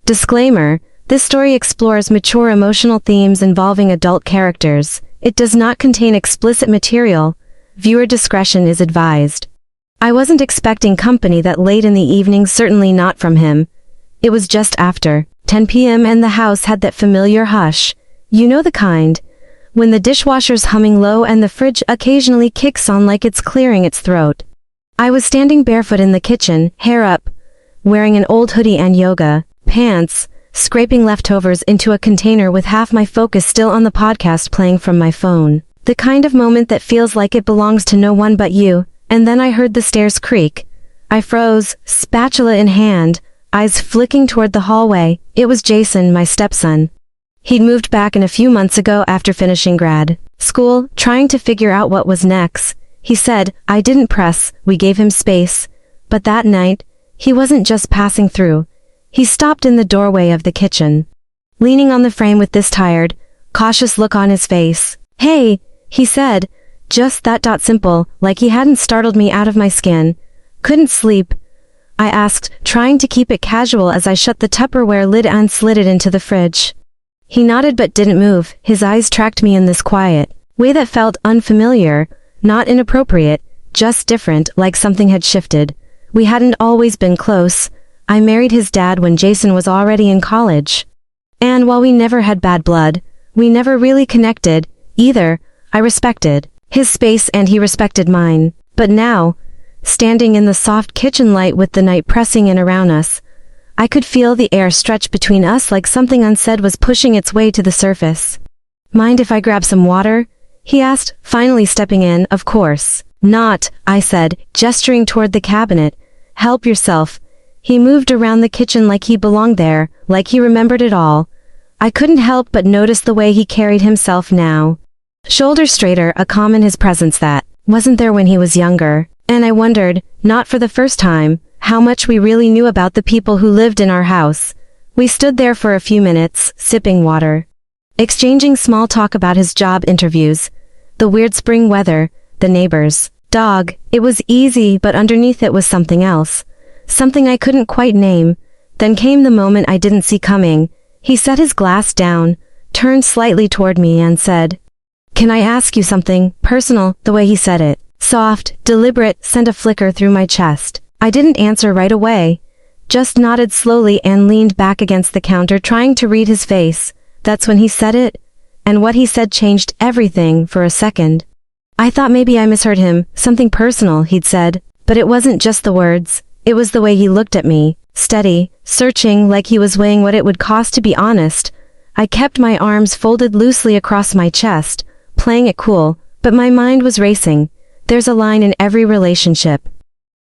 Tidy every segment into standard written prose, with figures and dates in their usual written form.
Disclaimer: this story explores mature emotional themes involving adult characters. It does not contain explicit material. Viewer discretion is advised. I wasn't expecting company that late in the evening, certainly not from him. It was just after 10 p.m. and the house had that familiar hush. You know the kind. When the dishwasher's humming low and the fridge occasionally kicks on like it's clearing its throat. I was standing barefoot in the kitchen, hair up, wearing an old hoodie and yoga pants, scraping leftovers into a container with half my focus still on the podcast playing from my phone. The kind of moment that feels like it belongs to no one but you. And then I heard the stairs creak. I froze, spatula in hand, eyes flicking toward the hallway. It was Jason, my stepson. He'd moved back in a few months ago after finishing grad school, trying to figure out what was next. He said, I didn't press, we gave him space. But that night, he wasn't just passing through. He stopped in the doorway of the kitchen, leaning on the frame with this tired, cautious look on his face. Hey, he said, just that simple, like he hadn't startled me out of my skin. Couldn't sleep? I asked, trying to keep it casual as I shut the Tupperware lid and slid it into the fridge. He nodded but didn't move. His eyes tracked me in this quiet way that felt unfamiliar, not inappropriate, just different, like something had shifted. We hadn't always been close. I married his dad when Jason was already in college. And while we never had bad blood, we never really connected, either. I respected his space and he respected mine. But now, standing in the soft kitchen light with the night pressing in around us, I could feel the air stretch between us like something unsaid was pushing its way to the surface. Mind if I grab some water? He asked, finally stepping in. Of course not, I said, gesturing toward the cabinet. Help yourself. He moved around the kitchen like he belonged there, like he remembered it all. I couldn't help but notice the way he carried himself now. Shoulders straighter, a calm in his presence that wasn't there when he was younger. And I wondered, not for the first time, how much we really knew about the people who lived in our house. We stood there for a few minutes, sipping water, exchanging small talk about his job interviews, the weird spring weather, the neighbor's dog. It was easy, but underneath it was something else. Something I couldn't quite name. Then came the moment I didn't see coming. He set his glass down, turned slightly toward me and said, Can I ask you something personal? The way he said it, soft, deliberate, sent a flicker through my chest. I didn't answer right away, just nodded slowly and leaned back against the counter trying to read his face. That's when he said it, and what he said changed everything for a second. I thought maybe I misheard him, something personal he'd said, but it wasn't just the words. It was the way he looked at me, steady, searching, like he was weighing what it would cost to be honest. I kept my arms folded loosely across my chest, playing it cool, but my mind was racing. There's a line in every relationship,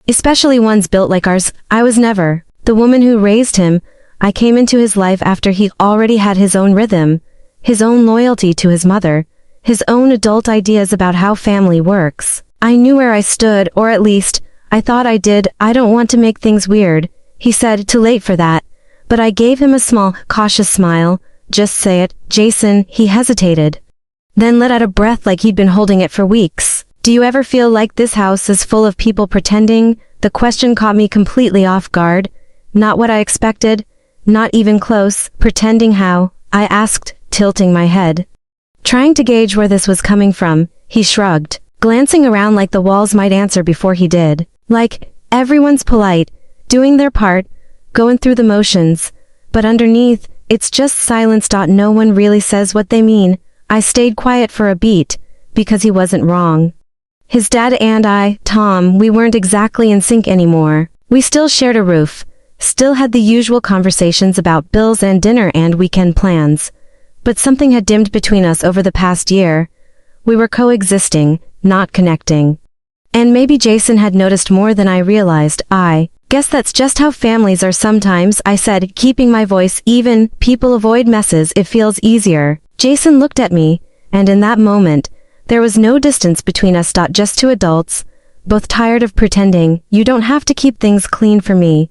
especially ones built like ours. I was never the woman who raised him. I came into his life after he already had his own rhythm, his own loyalty to his mother, his own adult ideas about how family works. I knew where I stood, or at least, I thought I did. I don't want to make things weird, he said, too late for that. But I gave him a small, cautious smile. Just say it, Jason. He hesitated, then let out a breath like he'd been holding it for weeks. Do you ever feel like this house is full of people pretending? The question caught me completely off guard. Not what I expected. Not even close. Pretending how? I asked, tilting my head, trying to gauge where this was coming from. He shrugged, glancing around like the walls might answer before he did. Like, everyone's polite, doing their part, going through the motions, but underneath, it's just silence. No one really says what they mean. I stayed quiet for a beat, because he wasn't wrong. His dad and I, Tom, we weren't exactly in sync anymore. We still shared a roof, still had the usual conversations about bills and dinner and weekend plans. But something had dimmed between us over the past year. We were coexisting, not connecting. And maybe Jason had noticed more than I realized. I guess that's just how families are sometimes, I said, keeping my voice even. People avoid messes, it feels easier. Jason looked at me, and in that moment, there was no distance between us. Just two adults, both tired of pretending. You don't have to keep things clean for me,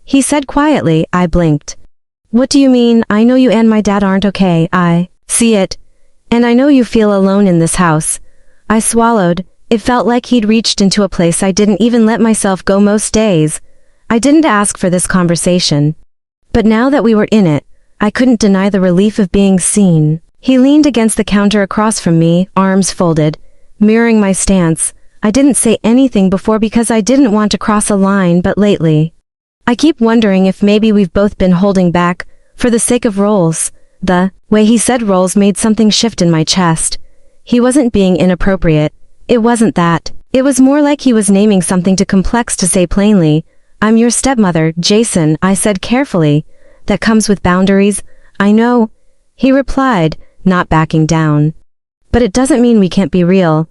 he said quietly. I blinked. What do you mean? I know you and my dad aren't okay. I see it. And I know you feel alone in this house. I swallowed. It felt like he'd reached into a place I didn't even let myself go most days. I didn't ask for this conversation, But now that we were in it, I couldn't deny the relief of being seen. He leaned against the counter across from me, arms folded, mirroring my stance. I didn't say anything before because I didn't want to cross a line, but lately, I keep wondering if maybe we've both been holding back, for the sake of roles. The way he said roles made something shift in my chest. He wasn't being inappropriate. It wasn't that. It was more like he was naming something too complex to say plainly. I'm your stepmother, Jason, I said carefully. That comes with boundaries. I know. He replied, not backing down. But it doesn't mean we can't be real.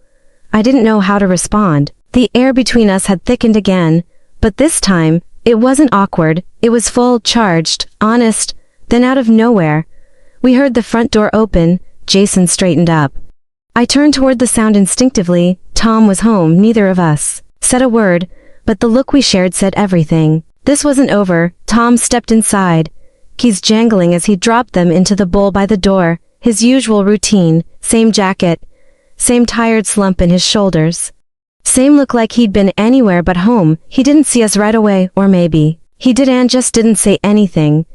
I didn't know how to respond. The air between us had thickened again, but this time, it wasn't awkward. It was full, charged, honest. Then out of nowhere, we heard the front door open. Jason straightened up. I turned toward the sound instinctively. Tom was home. Neither of us said a word, but the look we shared said everything. This wasn't over. Tom stepped inside, keys jangling as he dropped them into the bowl by the door. His usual routine, same jacket, same tired slump in his shoulders. Same look like he'd been anywhere but home. He didn't see us right away, or maybe he did and just didn't say anything.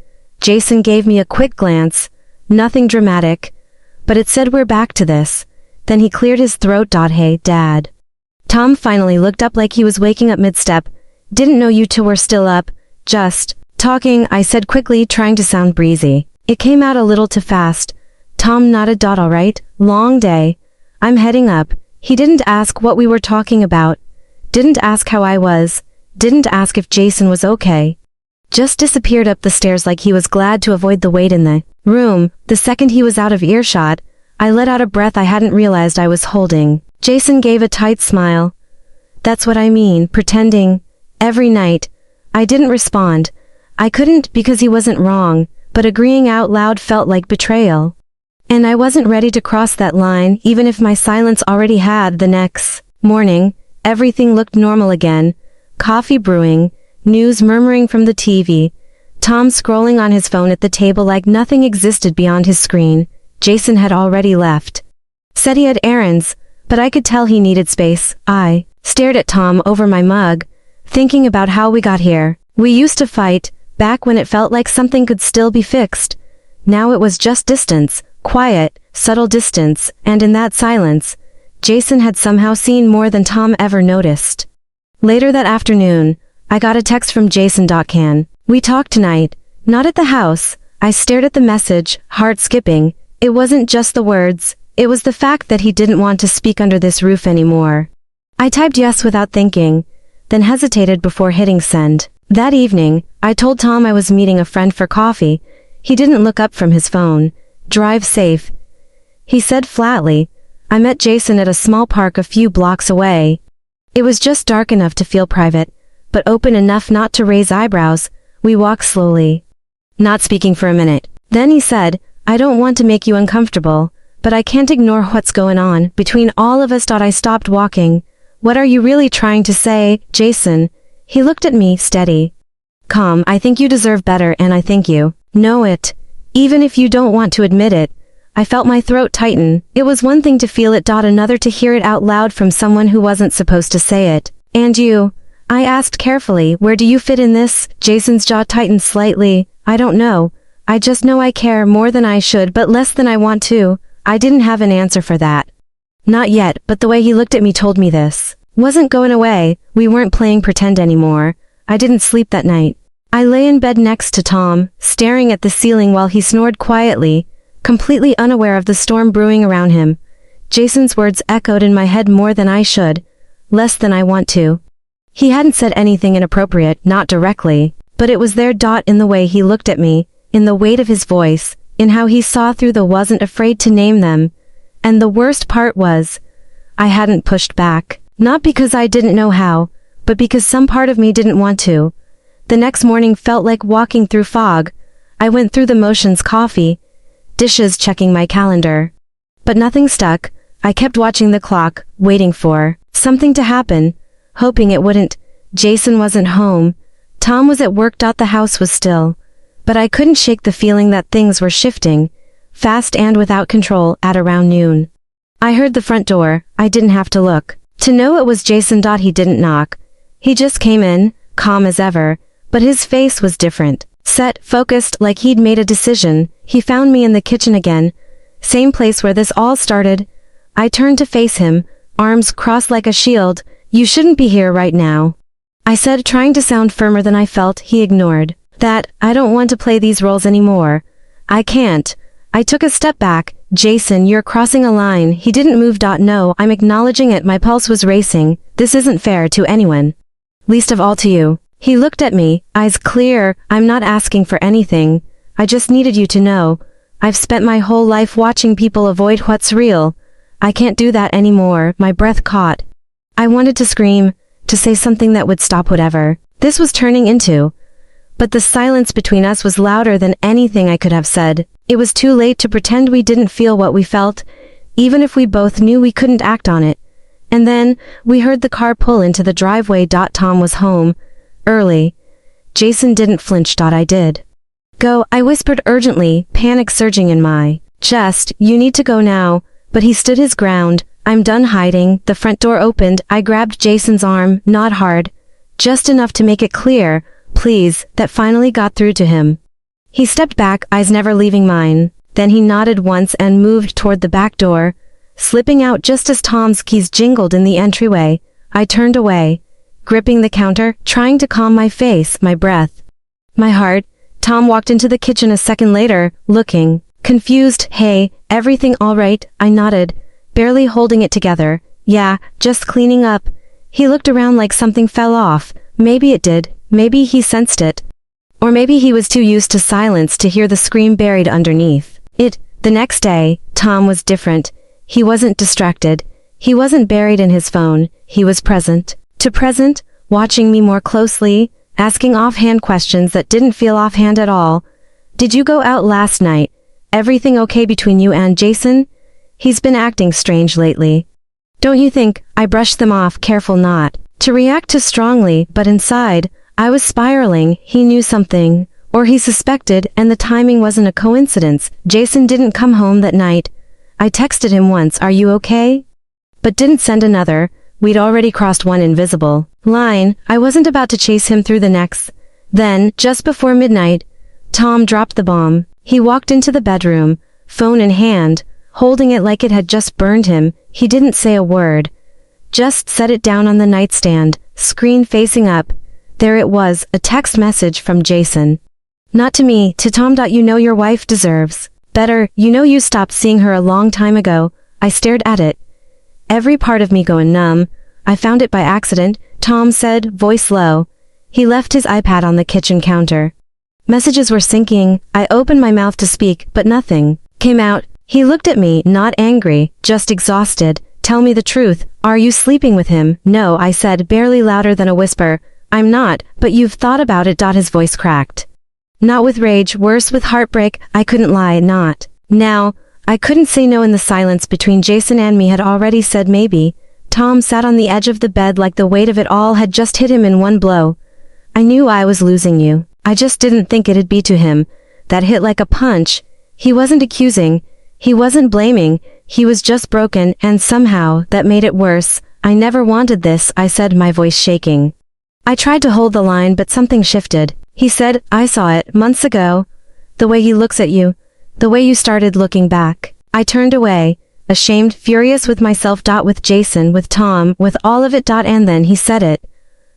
Jason gave me a quick glance, nothing dramatic, but it said we're back to this. Then he cleared his throat. Hey, Dad. Tom finally looked up like he was waking up mid-step. Didn't know you two were still up. Just talking, I said quickly, trying to sound breezy. It came out a little too fast. Tom nodded. All right, long day. I'm heading up. He didn't ask what we were talking about. Didn't ask how I was. Didn't ask if Jason was okay. Just disappeared up the stairs like he was glad to avoid the wait in the room. The second he was out of earshot, I let out a breath I hadn't realized I was holding. Jason gave a tight smile. That's what I mean, pretending. Every night. I didn't respond. I couldn't because he wasn't wrong, but agreeing out loud felt like betrayal. And I wasn't ready to cross that line, even if my silence already had. The next morning, everything looked normal again. Coffee brewing, news murmuring from the TV, Tom scrolling on his phone at the table like nothing existed beyond his screen. Jason had already left. Said he had errands, but I could tell he needed space. I stared at Tom over my mug, thinking about how we got here. We used to fight, back when it felt like something could still be fixed. Now it was just distance, quiet, subtle distance, and in that silence, Jason had somehow seen more than Tom ever noticed. Later that afternoon, I got a text from Jason. Can we talk tonight? Not at the house. I stared at the message, heart skipping. It wasn't just the words, it was the fact that he didn't want to speak under this roof anymore. I typed yes without thinking, then hesitated before hitting send. That evening, I told Tom I was meeting a friend for coffee. He didn't look up from his phone. Drive safe, he said flatly. I met Jason at a small park a few blocks away. It was just dark enough to feel private, but open enough not to raise eyebrows. We walked slowly, not speaking for a minute. Then he said, I don't want to make you uncomfortable, but I can't ignore what's going on between all of us. I stopped walking. What are you really trying to say, Jason? He looked at me, steady, calm. I think you deserve better, and I think you know it. Even if you don't want to admit it. I felt my throat tighten. It was one thing to feel it, another to hear it out loud from someone who wasn't supposed to say it. And you? I asked carefully, where do you fit in this? Jason's jaw tightened slightly. I don't know. I just know I care more than I should, but less than I want to. I didn't have an answer for that. Not yet, but the way he looked at me told me this wasn't going away. We weren't playing pretend anymore. I didn't sleep that night. I lay in bed next to Tom, staring at the ceiling while he snored quietly, completely unaware of the storm brewing around him. Jason's words echoed in my head more than I should, less than I want to. He hadn't said anything inappropriate, not directly, but it was there. In the way he looked at me, in the weight of his voice, in how he saw through the wasn't afraid to name them. And the worst part was, I hadn't pushed back, not because I didn't know how, but because some part of me didn't want to. The next morning felt like walking through fog. I went through the motions, coffee, dishes, checking my calendar. But nothing stuck. I kept watching the clock, waiting for something to happen, hoping it wouldn't. Jason wasn't home. Tom was at work. The house was still. But I couldn't shake the feeling that things were shifting, fast and without control. At around noon, I heard the front door. I didn't have to look to know it was Jason. He didn't knock. He just came in, calm as ever, but his face was different. Set, focused, like he'd made a decision. He found me in the kitchen again. Same place where this all started. I turned to face him, arms crossed like a shield. You shouldn't be here right now, I said, trying to sound firmer than I felt. He ignored that. I don't want to play these roles anymore. I can't. I took a step back. Jason, you're crossing a line. He didn't move. No, I'm acknowledging it. My pulse was racing. This isn't fair to anyone. Least of all to you. He looked at me, eyes clear. I'm not asking for anything. I just needed you to know. I've spent my whole life watching people avoid what's real. I can't do that anymore. My breath caught. I wanted to scream, to say something that would stop whatever this was turning into. But the silence between us was louder than anything I could have said. It was too late to pretend we didn't feel what we felt, even if we both knew we couldn't act on it. And then, we heard the car pull into the driveway. Tom was home. Early. Jason didn't flinch. I did. Go, I whispered urgently, panic surging in my chest. You need to go now. But he stood his ground. I'm done hiding. The front door opened. I grabbed Jason's arm, not hard. Just enough to make it clear. Please, that finally got through to him. He stepped back, eyes never leaving mine. Then he nodded once and moved toward the back door, slipping out just as Tom's keys jingled in the entryway. I turned away, gripping the counter, trying to calm my face, my breath, my heart. Tom walked into the kitchen a second later, looking confused. Hey, everything all right? I nodded, barely holding it together. Yeah, just cleaning up. He looked around like something fell off. Maybe it did. Maybe he sensed it. Or maybe he was too used to silence to hear the scream buried underneath it. The next day, Tom was different. He wasn't distracted. He wasn't buried in his phone. He was present. Present, watching me more closely, asking offhand questions that didn't feel offhand at all. Did you go out last night? Everything okay between you and Jason? He's been acting strange lately. Don't you think? I brushed them off, careful not to react too strongly, but inside, I was spiraling. He knew something, or he suspected, and the timing wasn't a coincidence. Jason didn't come home that night. I texted him once, are you okay? But didn't send another. We'd already crossed one invisible line. I wasn't about to chase him through the next. Then, just before midnight, Tom dropped the bomb. He walked into the bedroom, phone in hand, holding it like it had just burned him. He didn't say a word. Just set it down on the nightstand, screen facing up. There it was, a text message from Jason. Not to me, to Tom. You know your wife deserves better. You know you stopped seeing her a long time ago. I stared at it, every part of me going numb. I found it by accident, Tom said, voice low. He left his iPad on the kitchen counter. Messages were syncing. I opened my mouth to speak, but nothing came out. He looked at me, not angry, just exhausted. Tell me the truth. Are you sleeping with him? No, I said, barely louder than a whisper. I'm not, but you've thought about it. His voice cracked. Not with rage, worse with heartbreak. I couldn't lie, not now. I couldn't say no. In the silence between Jason and me had already said maybe. Tom sat on the edge of the bed like the weight of it all had just hit him in one blow. I knew I was losing you. I just didn't think it'd be to him. That hit like a punch. He wasn't accusing. He wasn't blaming. He was just broken, and somehow, that made it worse. I never wanted this, I said, my voice shaking. I tried to hold the line, but something shifted. He said, I saw it, months ago. The way he looks at you. The way you started looking back. I turned away, ashamed, furious with myself. With Jason, with Tom, with all of it. And then he said it.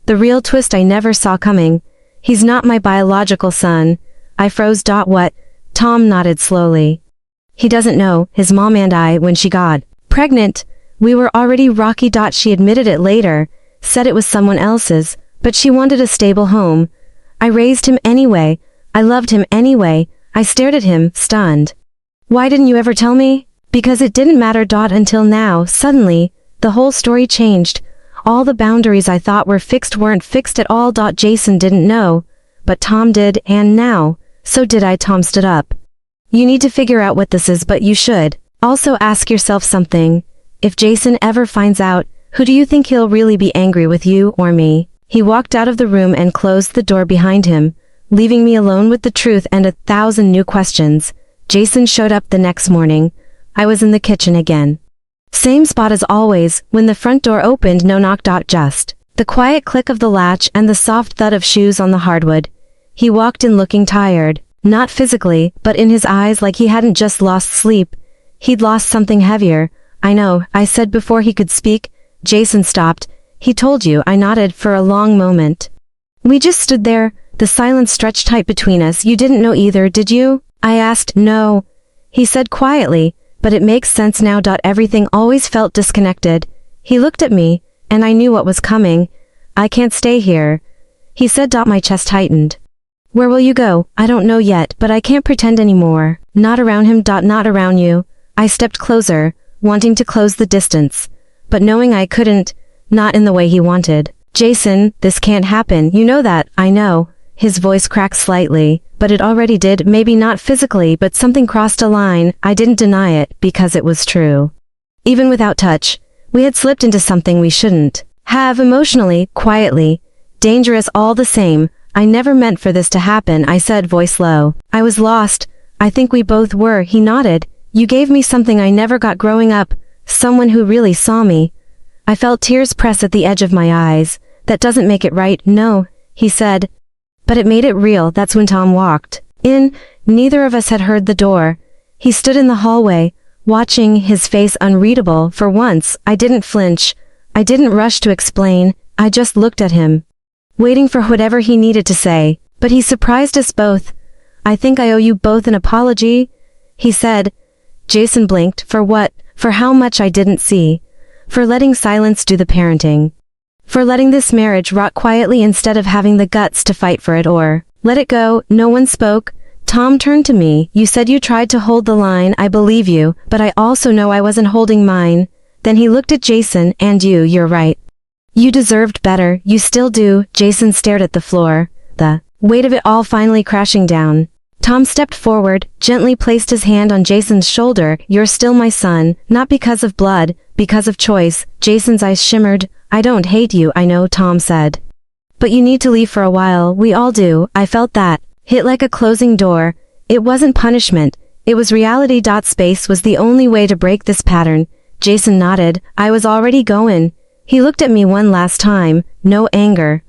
The real twist I never saw coming. He's not my biological son. I froze. What? Tom nodded slowly. He doesn't know. His mom and I, when she got pregnant, we were already rocky. She admitted it later, said it was someone else's, but she wanted a stable home. I raised him anyway. I loved him anyway. I stared at him, stunned. Why didn't you ever tell me? Because it didn't matter. Until now, suddenly, the whole story changed. All the boundaries I thought were fixed weren't fixed at all. Jason didn't know, but Tom did, and now, so did I. Tom stood up. You need to figure out what this is, but you should also ask yourself something. If Jason ever finds out, who do you think he'll really be angry with, you or me? He walked out of the room and closed the door behind him, leaving me alone with the truth and 1,000 new questions. Jason showed up the next morning. I was in the kitchen again. Same spot as always. When the front door opened, no knock. Just the quiet click of the latch and the soft thud of shoes on the hardwood. He walked in looking tired, not physically, but in his eyes like he hadn't just lost sleep. He'd lost something heavier. I know, I said before he could speak. Jason stopped. He told you. I nodded for a long moment. We just stood there, the silence stretched tight between us. You didn't know either, did you? I asked. No. He said quietly, but it makes sense now. Everything always felt disconnected. He looked at me, and I knew what was coming. I can't stay here. He said. My chest tightened. Where will you go? I don't know yet, but I can't pretend anymore. Not around him. Not around you. I stepped closer, wanting to close the distance, but knowing I couldn't, not in the way he wanted. Jason, this can't happen. You know that. I know. His voice cracked slightly, but it already did. Maybe not physically, but something crossed a line. I didn't deny it, because it was true. Even without touch, we had slipped into something we shouldn't have. Emotionally, quietly, dangerous all the same. I never meant for this to happen, I said, voice low. I was lost. I think we both were. He nodded. You gave me something I never got growing up, someone who really saw me. I felt tears press at the edge of my eyes. That doesn't make it right. No, he said. But it made it real. That's when Tom walked in. Neither of us had heard the door. He stood in the hallway, watching, his face unreadable. For once, I didn't flinch. I didn't rush to explain. I just looked at him, waiting for whatever he needed to say. But he surprised us both. I think I owe you both an apology, he said. Jason blinked. For what? For how much I didn't see. For letting silence do the parenting. For letting this marriage rot quietly instead of having the guts to fight for it or let it go. No one spoke. Tom turned to me. You said you tried to hold the line. I believe you, but I also know I wasn't holding mine. Then he looked at Jason. And you're right. You deserved better. You still do. Jason stared at the floor, the weight of it all finally crashing down. Tom stepped forward, gently placed his hand on Jason's shoulder. You're still my son, not because of blood, because of choice. Jason's eyes shimmered. I don't hate you, I know, Tom said. But you need to leave for a while. We all do. I felt that hit like a closing door. It wasn't punishment. It was reality. Space was the only way to break this pattern. Jason nodded. I was already going. He looked at me one last time. No anger.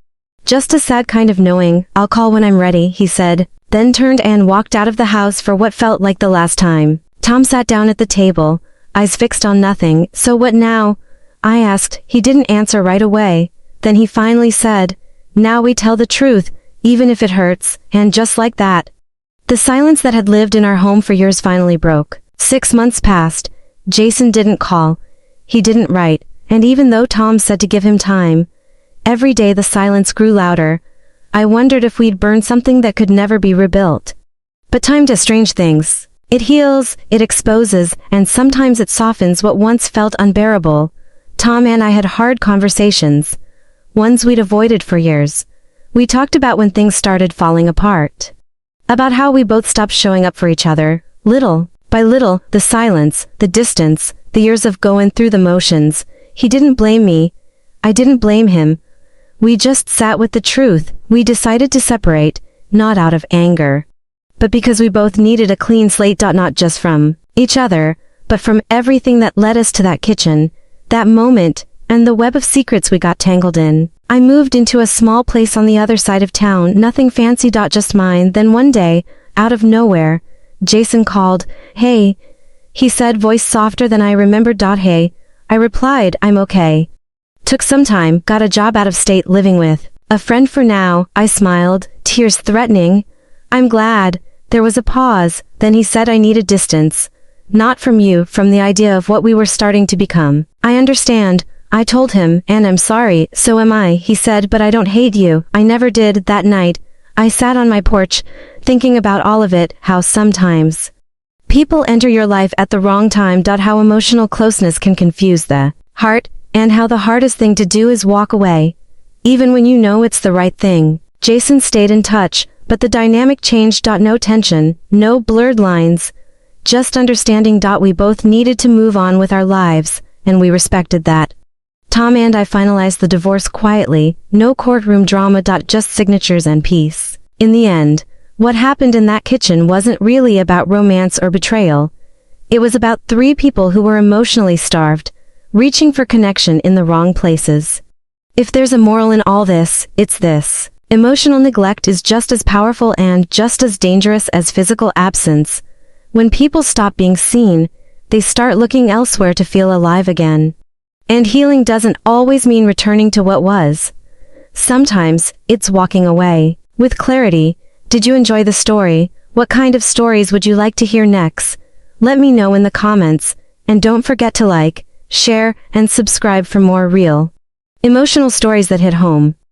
Just a sad kind of knowing. I'll call when I'm ready, he said. Then turned and walked out of the house for what felt like the last time. Tom sat down at the table, eyes fixed on nothing. So what now? I asked. He didn't answer right away. Then he finally said, now we tell the truth, even if it hurts. And just like that, the silence that had lived in our home for years finally broke. 6 months passed. Jason didn't call. He didn't write. And even though Tom said to give him time, every day the silence grew louder. I wondered if we'd burned something that could never be rebuilt. But time does strange things. It heals, it exposes, and sometimes it softens what once felt unbearable. Tom and I had hard conversations, ones we'd avoided for years. We talked about when things started falling apart. About how we both stopped showing up for each other, little by little, the silence, the distance, the years of going through the motions. He didn't blame me. I didn't blame him. We just sat with the truth. We decided to separate, not out of anger, but because we both needed a clean slate. Not just from each other, but from everything that led us to that kitchen, that moment, and the web of secrets we got tangled in. I moved into a small place on the other side of town, nothing fancy. Just mine. Then one day, out of nowhere, Jason called. Hey, he said, voice softer than I remembered. Hey. I replied, I'm okay. Took some time, got a job out of state, living with a friend for now. I smiled, tears threatening. I'm glad. There was a pause, then he said I needed distance. Not from you, from the idea of what we were starting to become. I understand, I told him, and I'm sorry. So am I, he said, but I don't hate you. I never did. That night, I sat on my porch, thinking about all of it, how sometimes people enter your life at the wrong time. How emotional closeness can confuse the heart, and how the hardest thing to do is walk away, even when you know it's the right thing. Jason stayed in touch, but the dynamic changed. No tension, no blurred lines, just understanding. We both needed to move on with our lives, and we respected that. Tom and I finalized the divorce quietly, no courtroom drama. Just signatures and peace. In the end, what happened in that kitchen wasn't really about romance or betrayal. It was about 3 people who were emotionally starved, reaching for connection in the wrong places. If there's a moral in all this, it's this. Emotional neglect is just as powerful and just as dangerous as physical absence. When people stop being seen, they start looking elsewhere to feel alive again. And healing doesn't always mean returning to what was. Sometimes, it's walking away. With clarity, did you enjoy the story? What kind of stories would you like to hear next? Let me know in the comments, and don't forget to like, share, and subscribe for more real, emotional stories that hit home.